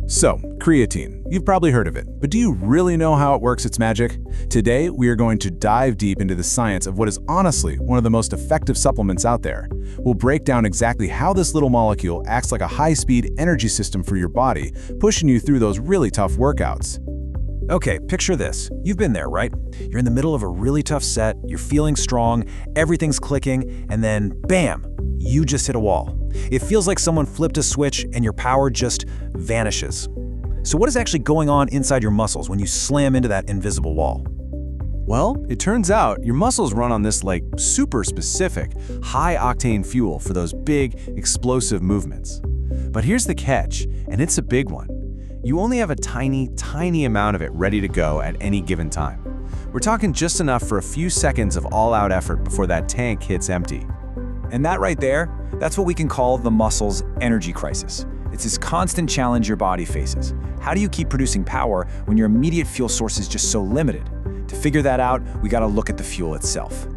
So, creatine. You've probably heard of it, but do you really know how it works its magic? Today, we are going to dive deep into the science of what is honestly one of the most effective supplements out there. We'll break down exactly how this little molecule acts like a high-speed energy system for your body, pushing you through those really tough workouts. Okay, picture this. You've been there, right? You're in the middle of a really tough set, you're feeling strong, everything's clicking, and then bam, you just hit a wall. It feels like someone flipped a switch and your power just vanishes. So what is actually going on inside your muscles when you slam into that invisible wall? Well, it turns out your muscles run on this super specific, high-octane fuel for those big, explosive movements. But here's the catch, and it's a big one. You only have a tiny, tiny amount of it ready to go at any given time. We're talking just enough for a few seconds of all-out effort before that tank hits empty. And that right there, that's what we can call the muscle's energy crisis. It's this constant challenge your body faces. How do you keep producing power when your immediate fuel source is just so limited? To figure that out, we gotta look at the fuel itself.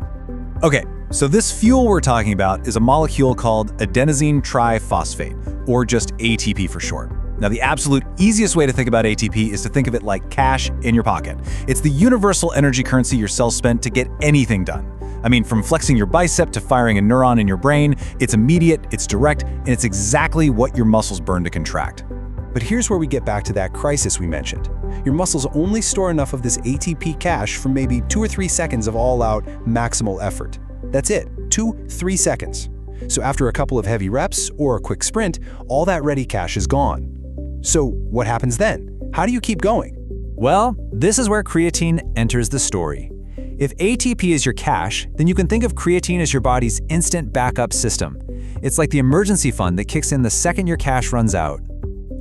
Okay, so this fuel we're talking about is a molecule called adenosine triphosphate, or just ATP for short. Now, the absolute easiest way to think about ATP is to think of it like cash in your pocket. It's the universal energy currency your cells spend to get anything done. I mean, from flexing your bicep to firing a neuron in your brain, it's immediate, it's direct, and it's exactly what your muscles burn to contract. But here's where we get back to that crisis we mentioned. Your muscles only store enough of this ATP cash for maybe 2 or 3 seconds of all-out maximal effort. That's it, 2-3 seconds. So after a couple of heavy reps or a quick sprint, all that ready cash is gone. So what happens then? How do you keep going? Well, this is where creatine enters the story. If ATP is your cash, then you can think of creatine as your body's instant backup system. It's like the emergency fund that kicks in the second your cash runs out.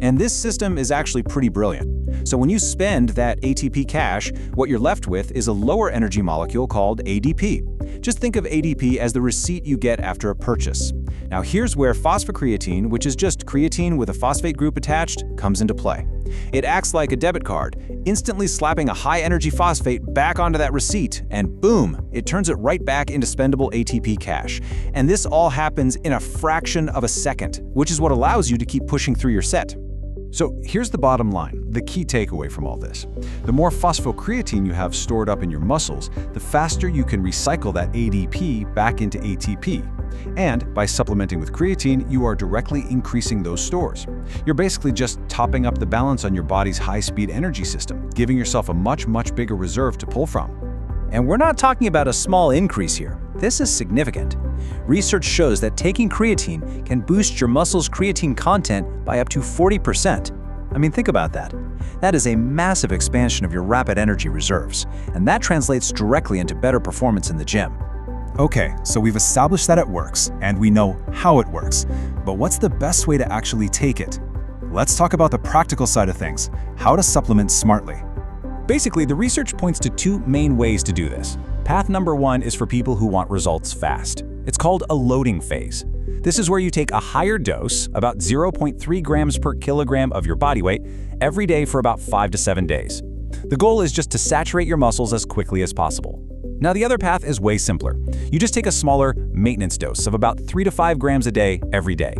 And this system is actually pretty brilliant. So when you spend that ATP cash, what you're left with is a lower energy molecule called ADP. Just think of ADP as the receipt you get after a purchase. Now here's where phosphocreatine, which is just creatine with a phosphate group attached, comes into play. It acts like a debit card, instantly slapping a high-energy phosphate back onto that receipt, and boom, it turns it right back into spendable ATP cash. And this all happens in a fraction of a second, which is what allows you to keep pushing through your set. So here's the bottom line, the key takeaway from all this. The more phosphocreatine you have stored up in your muscles, the faster you can recycle that ADP back into ATP. And by supplementing with creatine, you are directly increasing those stores. You're basically just topping up the balance on your body's high-speed energy system, giving yourself a much, much bigger reserve to pull from. And we're not talking about a small increase here. This is significant. Research shows that taking creatine can boost your muscles' creatine content by up to 40%. I mean, think about that. That is a massive expansion of your rapid energy reserves, and that translates directly into better performance in the gym. Okay, so we've established that it works, and we know how it works. But what's the best way to actually take it? Let's talk about the practical side of things, how to supplement smartly. Basically, the research points to 2 main ways to do this. Path number 1 is for people who want results fast. It's called a loading phase. This is where you take a higher dose, about 0.3 grams per kilogram of your body weight, every day for about 5 to 7 days. The goal is just to saturate your muscles as quickly as possible. Now, the other path is way simpler. You just take a smaller maintenance dose of about 3 to 5 grams a day every day.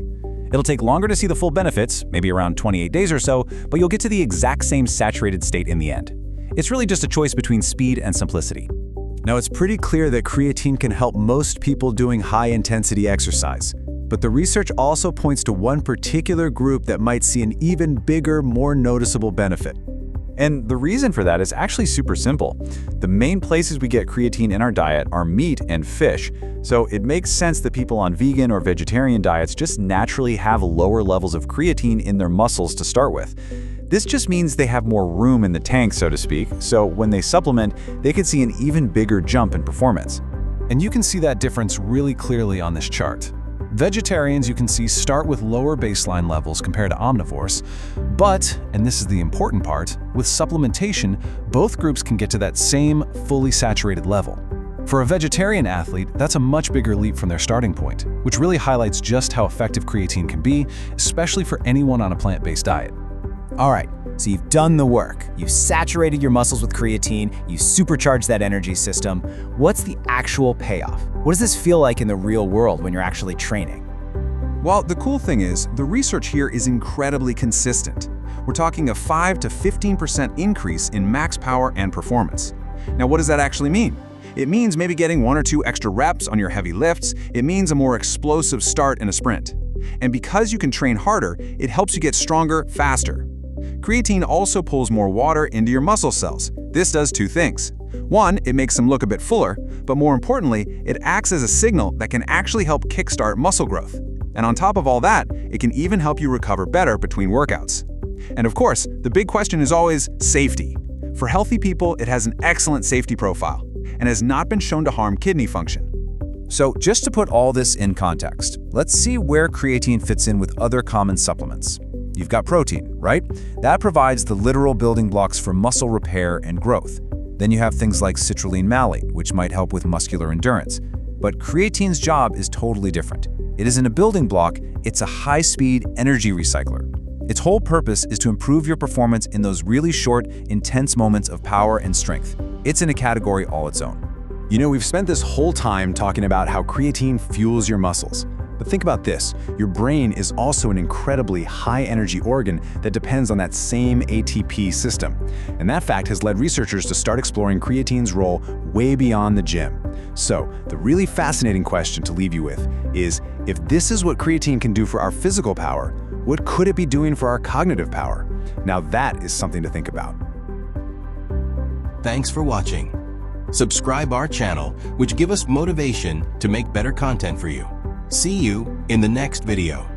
It'll take longer to see the full benefits, maybe around 28 days or so, but you'll get to the exact same saturated state in the end. It's really just a choice between speed and simplicity. Now, it's pretty clear that creatine can help most people doing high-intensity exercise. But the research also points to one particular group that might see an even bigger, more noticeable benefit. And the reason for that is actually super simple. The main places we get creatine in our diet are meat and fish, so it makes sense that people on vegan or vegetarian diets just naturally have lower levels of creatine in their muscles to start with. This just means they have more room in the tank, so to speak, so when they supplement, they can see an even bigger jump in performance. And you can see that difference really clearly on this chart. Vegetarians, you can see, start with lower baseline levels compared to omnivores, but, and this is the important part, with supplementation, both groups can get to that same fully saturated level. For a vegetarian athlete, that's a much bigger leap from their starting point, which really highlights just how effective creatine can be, especially for anyone on a plant-based diet. All right, so you've done the work. You've saturated your muscles with creatine, you supercharged that energy system. What's the actual payoff? What does this feel like in the real world when you're actually training? Well, the cool thing is, the research here is incredibly consistent. we're talking a 5 to 15% increase in max power and performance. Now, what does that actually mean? It means maybe getting 1 or 2 extra reps on your heavy lifts. It means a more explosive start in a sprint. And because you can train harder, it helps you get stronger faster. Creatine also pulls more water into your muscle cells. This does 2 things. 1, it makes them look a bit fuller, but more importantly, it acts as a signal that can actually help kickstart muscle growth. And on top of all that, it can even help you recover better between workouts. And of course, the big question is always safety. For healthy people, it has an excellent safety profile and has not been shown to harm kidney function. So just to put all this in context, let's see where creatine fits in with other common supplements. You've got protein, right? That provides the literal building blocks for muscle repair and growth. Then you have things like citrulline malate, which might help with muscular endurance. But creatine's job is totally different. It isn't a building block, it's a high-speed energy recycler. Its whole purpose is to improve your performance in those really short, intense moments of power and strength. It's in a category all its own. You know, we've spent this whole time talking about how creatine fuels your muscles. But think about this, your brain is also an incredibly high-energy organ that depends on that same ATP system. And that fact has led researchers to start exploring creatine's role way beyond the gym. So, the really fascinating question to leave you with is, if this is what creatine can do for our physical power, what could it be doing for our cognitive power? Now that is something to think about. Thanks for watching. Subscribe our channel, which give us motivation to make better content for you. See you in the next video.